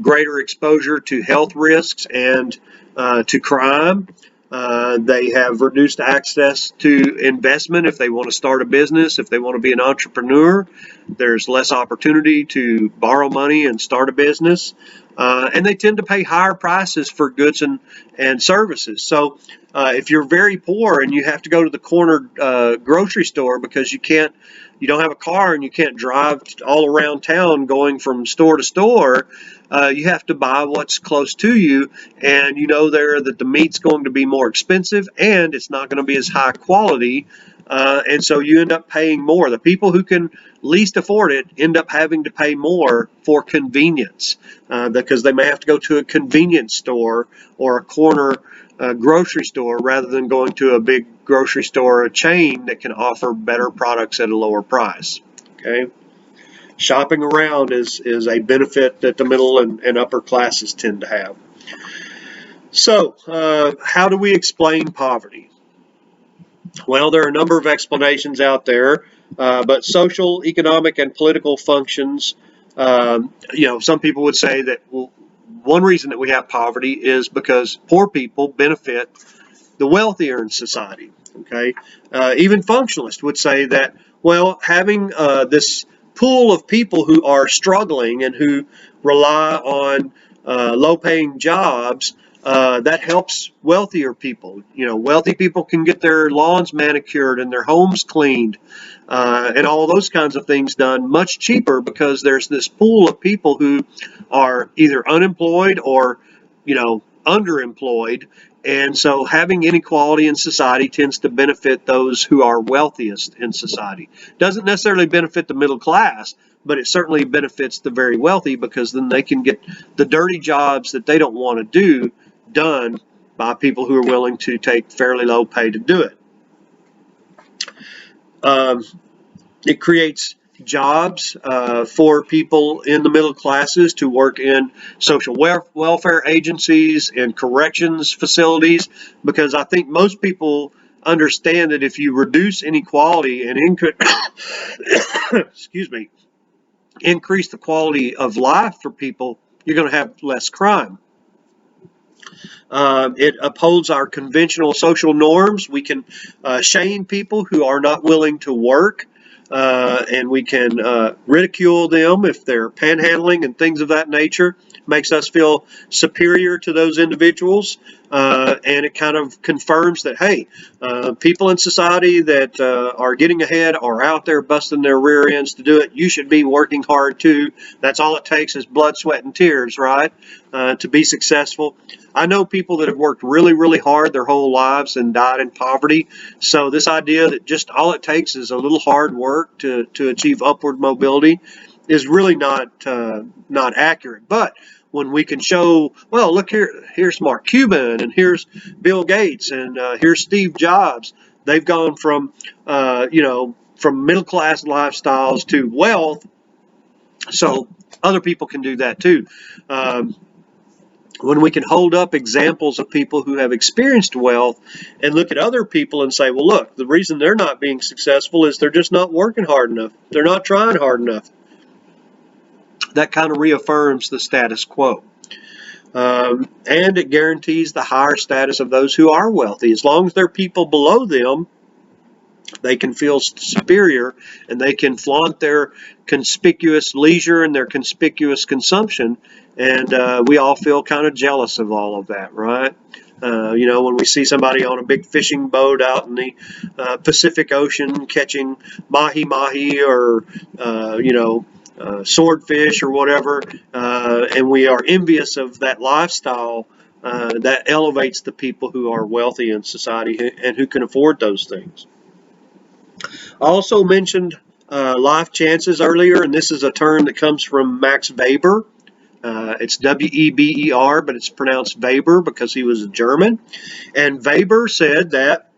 greater exposure to health risks and to crime. They have reduced access to investment if they want to start a business, if they want to be an entrepreneur. There's less opportunity to borrow money and start a business. And they tend to pay higher prices for goods and services. So if you're very poor and you have to go to the corner grocery store because you don't have a car and you can't drive all around town going from store to store, you have to buy what's close to you, and you know there that the meat's going to be more expensive and it's not going to be as high quality, and so you end up paying more. The people who can least afford it end up having to pay more for convenience, because they may have to go to a convenience store or a corner grocery store rather than going to a big grocery store, a chain that can offer better products at a lower price. Okay. Shopping around is a benefit that the middle and upper classes tend to have. So, how do we explain poverty? Well, there are a number of explanations out there, but social, economic, and political functions, some people would say that, well, one reason that we have poverty is because poor people benefit the wealthier in society. Okay, even functionalists would say that, well, having this pool of people who are struggling and who rely on low-paying jobs, that helps wealthier people. Wealthy people can get their lawns manicured and their homes cleaned, and all those kinds of things done much cheaper because there's this pool of people who are either unemployed or underemployed. And so having inequality in society tends to benefit those who are wealthiest in society. Doesn't necessarily benefit the middle class, but it certainly benefits the very wealthy, because then they can get the dirty jobs that they don't want to do done by people who are willing to take fairly low pay to do it. It creates jobs for people in the middle classes to work in social welfare agencies and corrections facilities, because I think most people understand that if you reduce inequality and excuse me, increase the quality of life for people, you're going to have less crime. It upholds our conventional social norms. We can shame people who are not willing to work, and we can ridicule them if they're panhandling and things of that nature. Makes us feel superior to those individuals, and it kind of confirms that, hey, people in society that are getting ahead are out there busting their rear ends to do it. You should be working hard too. That's all it takes is blood, sweat, and tears, right, to be successful. I know people that have worked really, really hard their whole lives and died in poverty. So this idea that just all it takes is a little hard work to achieve upward mobility is really not accurate. But when we can show, well, look here's Mark Cuban, and here's Bill Gates, and here's Steve Jobs. They've gone from from middle class lifestyles to wealth, so other people can do that too. When we can hold up examples of people who have experienced wealth and look at other people and say, well, look, the reason they're not being successful is they're just not working hard enough. They're not trying hard enough. That kind of reaffirms the status quo. And it guarantees the higher status of those who are wealthy. As long as there are people below them, they can feel superior, and they can flaunt their conspicuous leisure and their conspicuous consumption. And we all feel kind of jealous of all of that, right? When we see somebody on a big fishing boat out in the Pacific Ocean catching mahi-mahi or, swordfish or whatever, and we are envious of that lifestyle, that elevates the people who are wealthy in society and who can afford those things. I also mentioned life chances earlier, and this is a term that comes from Max Weber. It's Weber, but it's pronounced Weber because he was a German. And Weber said that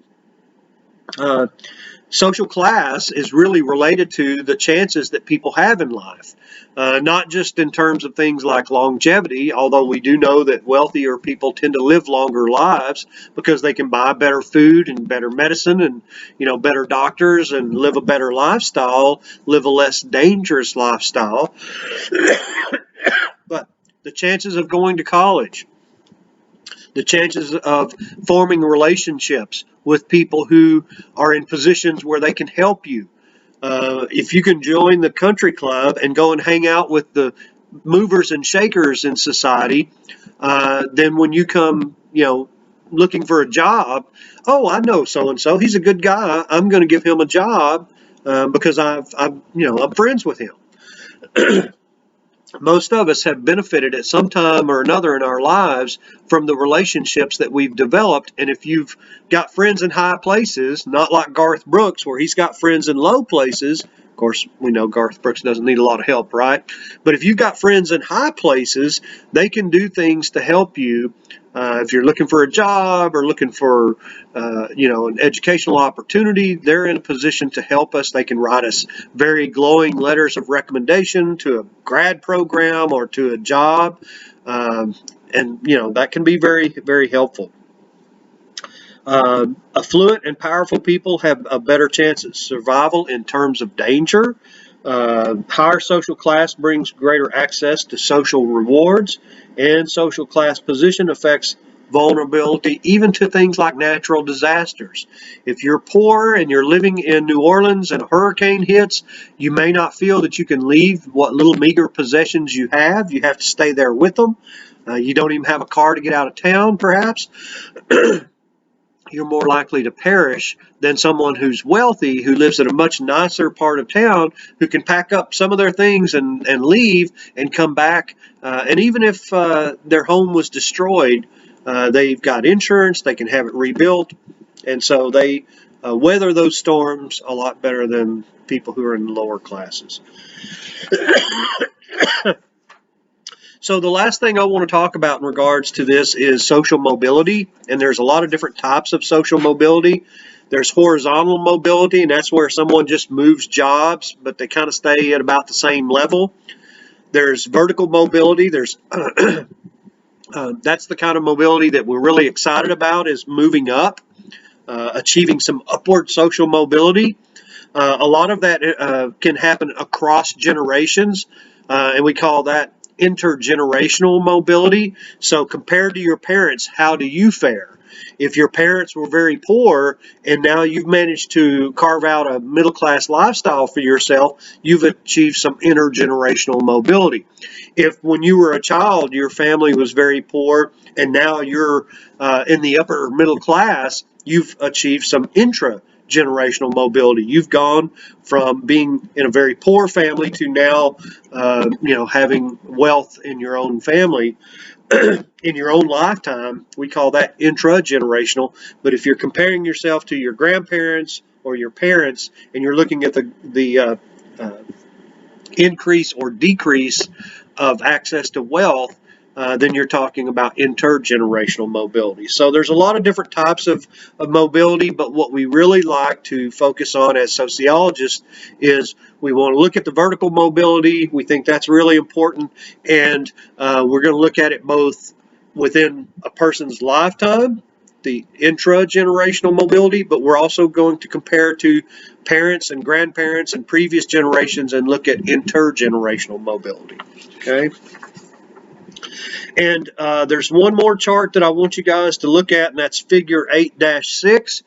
social class is really related to the chances that people have in life, not just in terms of things like longevity, although we do know that wealthier people tend to live longer lives because they can buy better food and better medicine and better doctors and live a better lifestyle, live a less dangerous lifestyle. But the chances of going to college, the chances of forming relationships with people who are in positions where they can help you. If you can join the country club and go and hang out with the movers and shakers in society, then when you come, looking for a job, oh, I know so-and-so, he's a good guy, I'm going to give him a job because I'm friends with him. Most of us have benefited at some time or another in our lives from the relationships that we've developed. And if you've got friends in high places, not like Garth Brooks, where he's got friends in low places, of course, we know Garth Brooks doesn't need a lot of help, right? But if you've got friends in high places, they can do things to help you. If you're looking for a job or looking for, an educational opportunity, they're in a position to help us. They can write us very glowing letters of recommendation to a grad program or to a job. And that can be very, very helpful. Affluent and powerful people have a better chance at survival in terms of danger. Higher social class brings greater access to social rewards, and social class position affects vulnerability even to things like natural disasters. If you're poor and you're living in New Orleans and a hurricane hits, you may not feel that you can leave what little meager possessions you have. You have to stay there with them. You don't even have a car to get out of town, perhaps. you're more likely to perish than someone who's wealthy, who lives in a much nicer part of town, who can pack up some of their things and leave and come back. And even if their home was destroyed, they've got insurance, they can have it rebuilt. And so they weather those storms a lot better than people who are in the lower classes. So the last thing I want to talk about in regards to this is social mobility, and there's a lot of different types of social mobility. There's horizontal mobility, and that's where someone just moves jobs, but they kind of stay at about the same level. There's vertical mobility. There's that's the kind of mobility that we're really excited about, is moving up, achieving some upward social mobility. A lot of that can happen across generations, and we call that intergenerational mobility. So compared to your parents, how do you fare? If your parents were very poor and now you've managed to carve out a middle class lifestyle for yourself, you've achieved some intergenerational mobility. If when you were a child your family was very poor and now you're in the upper middle class, you've achieved some intra-generational mobility. You've gone from being in a very poor family to now, having wealth in your own family in your own lifetime. We call that intra-generational. But if you're comparing yourself to your grandparents or your parents, and you're looking at the increase or decrease of access to wealth, then you're talking about intergenerational mobility. So there's a lot of different types of mobility, but what we really like to focus on as sociologists is we want to look at the vertical mobility. We think that's really important, and we're going to look at it both within a person's lifetime, the intra-generational mobility, but we're also going to compare to parents and grandparents and previous generations and look at intergenerational mobility. Okay. And there's one more chart that I want you guys to look at, and that's figure 8-6.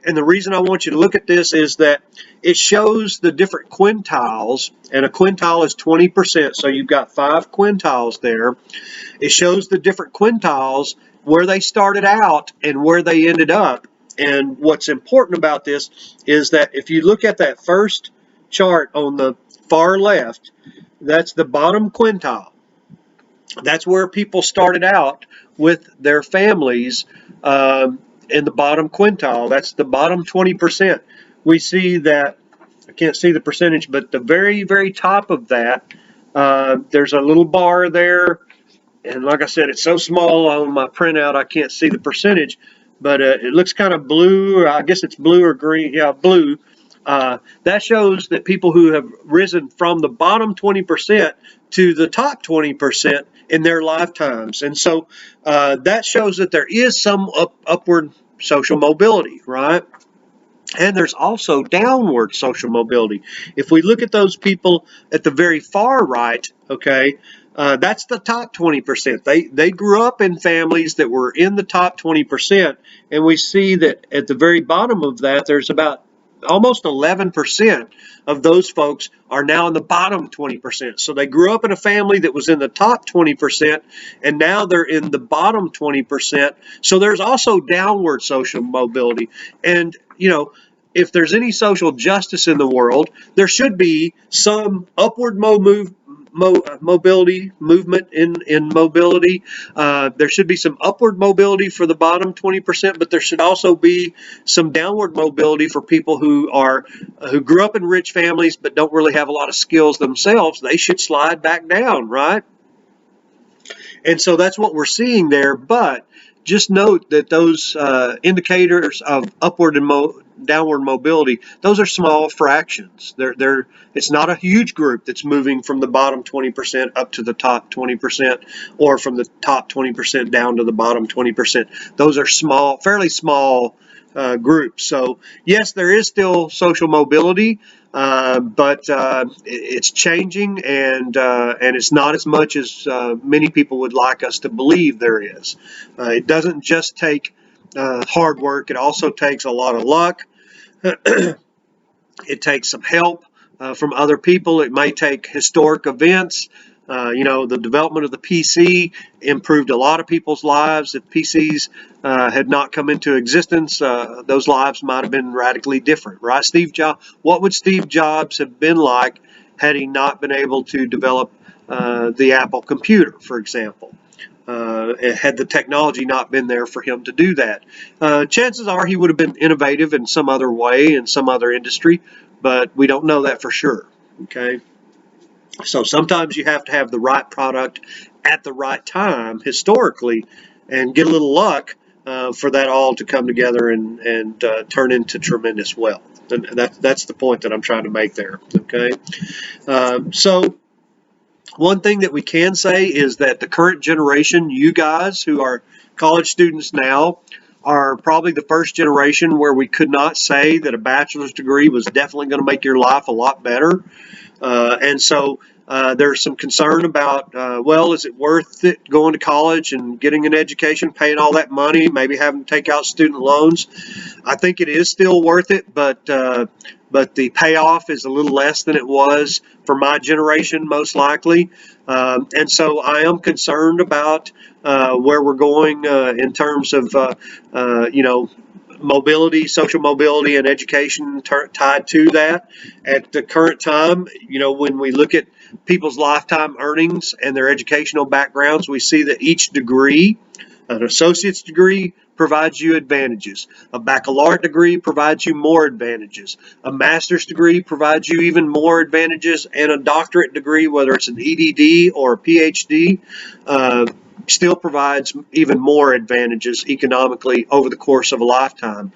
And the reason I want you to look at this is that it shows the different quintiles, and a quintile is 20%, so you've got 5 quintiles there. It shows the different quintiles, where they started out and where they ended up. And what's important about this is that if you look at that first chart on the far left, that's the bottom quintile. That's where people started out with their families in the bottom quintile. That's the bottom 20%. We see that, I can't see the percentage, but the very, very top of that, there's a little bar there. And like I said, it's so small on my printout, I can't see the percentage, but it looks kind of blue, or I guess it's blue or green. Yeah, blue. That shows that people who have risen from the bottom 20% to the top 20% in their lifetimes. And so that shows that there is some upward social mobility, right? And there's also downward social mobility. If we look at those people at the very far right, okay, that's the top 20%. They grew up in families that were in the top 20%, and we see that at the very bottom of that, there's about almost 11% of those folks are now in the bottom 20%. So they grew up in a family that was in the top 20%, and now they're in the bottom 20%. So there's also downward social mobility. And, if there's any social justice in the world, there should be some upward mobility movement in mobility. There should be some upward mobility for the bottom 20%, but there should also be some downward mobility for people who grew up in rich families but don't really have a lot of skills themselves. They should slide back down, right? And so that's what we're seeing there. But just note that those indicators of upward and downward mobility, those are small fractions. It's not a huge group that's moving from the bottom 20% up to the top 20%, or from the top 20% down to the bottom 20%. Those are small, fairly small groups. So yes, there is still social mobility, but it's changing, and it's not as much as many people would like us to believe there is. It doesn't just take hard work. It also takes a lot of luck. It takes some help from other people. It may take historic events. The development of the PC improved a lot of people's lives. If PCs had not come into existence, those lives might have been radically different, right? What would Steve Jobs have been like had he not been able to develop the Apple computer, for example? Had the technology not been there for him to do that, chances are he would have been innovative in some other way, in some other industry, but we don't know that for sure. Okay. So sometimes you have to have the right product at the right time historically and get a little luck for that all to come together and turn into tremendous wealth. And that's the point that I'm trying to make there. Okay. So one thing that we can say is that the current generation, you guys who are college students now, are probably the first generation where we could not say that a bachelor's degree was definitely going to make your life a lot better. And so there's some concern about, is it worth it going to college and getting an education, paying all that money, maybe having to take out student loans? I think it is still worth it, but the payoff is a little less than it was for my generation, most likely. And so I am concerned about where we're going in terms of, mobility, social mobility, and education tied to that. At the current time, when we look at people's lifetime earnings and their educational backgrounds, we see that each degree, an associate's degree, provides you advantages. A baccalaureate degree provides you more advantages. A master's degree provides you even more advantages, and a doctorate degree, whether it's an EDD or a PhD, still provides even more advantages economically over the course of a lifetime.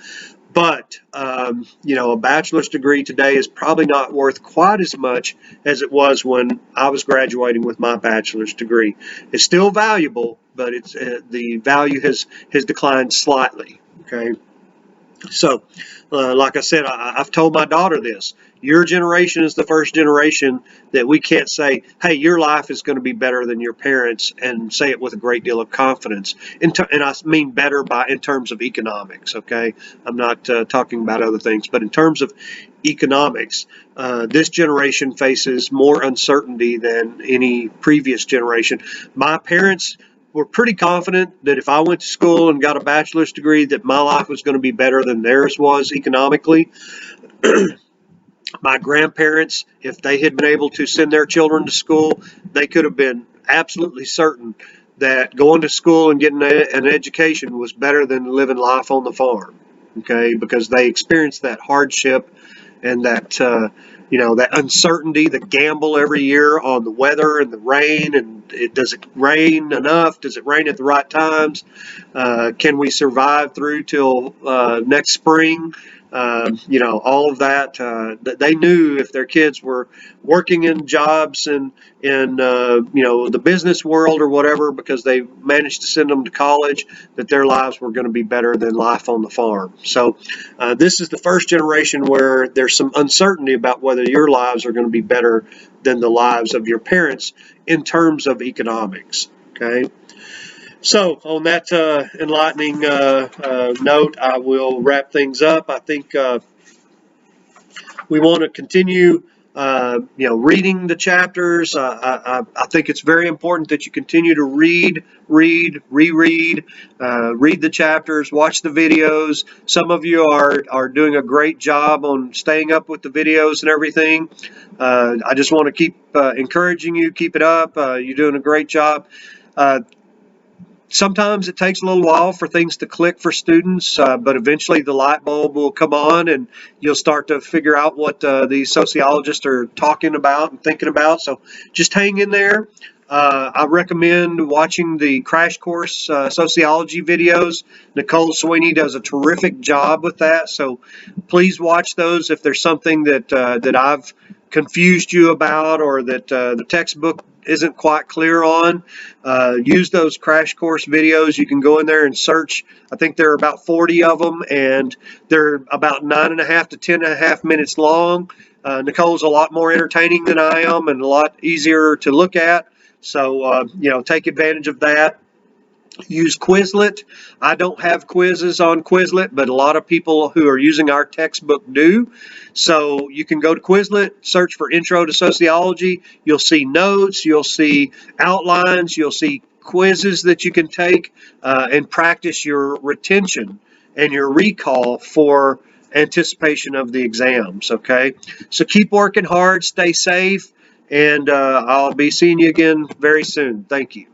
But, a bachelor's degree today is probably not worth quite as much as it was when I was graduating with my bachelor's degree. It's still valuable, but the value has declined slightly. Okay. So, like I said, I've told my daughter this. Your generation is the first generation that we can't say, hey, your life is going to be better than your parents, and say it with a great deal of confidence. And I mean better in terms of economics, okay? I'm not talking about other things, but in terms of economics, this generation faces more uncertainty than any previous generation. My parents were pretty confident that if I went to school and got a bachelor's degree, that my life was going to be better than theirs was economically. My grandparents, if they had been able to send their children to school, they could have been absolutely certain that going to school and getting an education was better than living life on the farm. Okay, because they experienced that hardship and that that uncertainty, the gamble every year on the weather and the rain, and does it rain enough? Does it rain at the right times? Can we survive through till next spring? All of that. They knew if their kids were working in jobs in the business world or whatever, because they managed to send them to college, that their lives were going to be better than life on the farm. So this is the first generation where there's some uncertainty about whether your lives are going to be better than the lives of your parents in terms of economics. Okay. So on that enlightening note, I will wrap things up. I think we want to continue, reading the chapters. I think it's very important that you continue to read, reread, read the chapters, watch the videos. Some of you are doing a great job on staying up with the videos and everything. I just want to keep encouraging you. Keep it up. You're doing a great job. Sometimes it takes a little while for things to click for students, but eventually the light bulb will come on and you'll start to figure out what these sociologists are talking about and thinking about. So just hang in there. I recommend watching the Crash Course Sociology videos. Nicole Sweeney does a terrific job with that. So please watch those if there's something that I've confused you about, or that the textbook isn't quite clear on. Use those Crash Course videos. You can go in there and search. I think there are about 40 of them, and they're about 9.5 to 10.5 minutes long. Nicole's a lot more entertaining than I am and a lot easier to look at. So, take advantage of that. Use Quizlet. I don't have quizzes on Quizlet, but a lot of people who are using our textbook do. So you can go to Quizlet, search for Intro to Sociology. You'll see notes, you'll see outlines, you'll see quizzes that you can take and practice your retention and your recall for anticipation of the exams. Okay, so keep working hard, stay safe, and I'll be seeing you again very soon. Thank you.